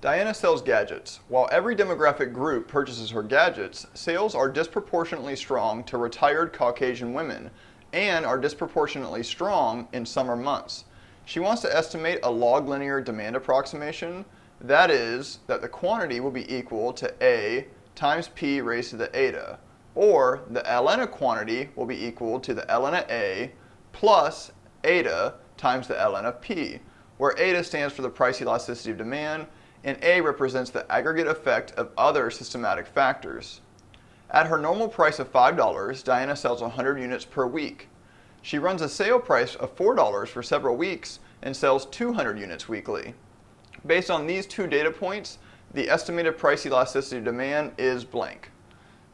Diana sells gadgets. While every demographic group purchases her gadgets, sales are disproportionately strong to retired Caucasian women and are disproportionately strong in summer months. She wants to estimate a log linear demand approximation. That is, that the quantity will be equal to A times P raised to the eta, or the ln quantity will be equal to the ln of A plus eta times the ln of P, where eta stands for the price elasticity of demand and A represents the aggregate effect of other systematic factors. At her normal price of $5, Diana sells 100 units per week. She runs a sale price of $4 for several weeks and sells 200 units weekly. Based on these two data points, the estimated price elasticity of demand is blank.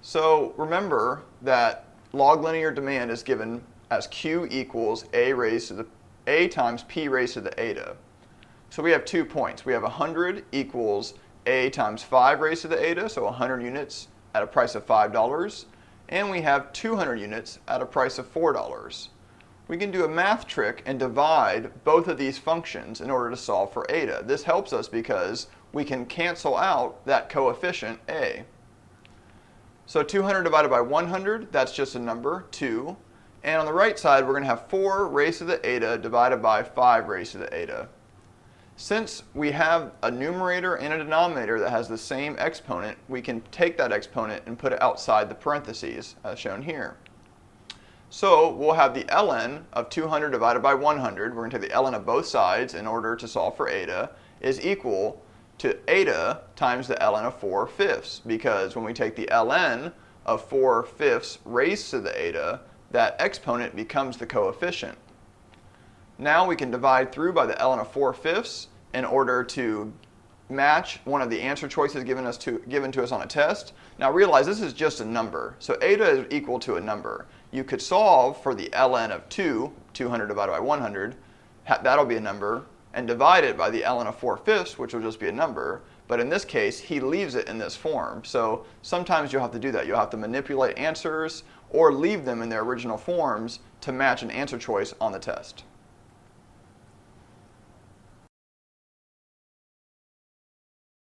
So remember that log linear demand is given as Q equals A times P raised to the eta. So we have 2 points. We have 100 equals A times 5 raised to the eta, so 100 units at a price of $5. And we have 200 units at a price of $4. We can do a math trick and divide both of these functions in order to solve for eta. This helps us because we can cancel out that coefficient A. So 200 divided by 100, that's just a number, 2. And on the right side, we're going to have 4 raised to the eta divided by 5 raised to the eta. Since we have a numerator and a denominator that has the same exponent, we can take that exponent and put it outside the parentheses, as shown here. So we'll have the ln of 200 divided by 100, we're going to take the ln of both sides in order to solve for eta, is equal to eta times the ln of 4/5, because when we take the ln of 4/5 raised to the eta, that exponent becomes the coefficient. Now we can divide through by the ln of 4/5 in order to match one of the answer choices given to us on a test. Now realize this is just a number, so eta is equal to a number. You could solve for the ln of 200 divided by 100, that'll be a number, and divide it by the ln of 4/5, which will just be a number. But in this case, he leaves it in this form. So sometimes you'll have to do that. You'll have to manipulate answers or leave them in their original forms to match an answer choice on the test.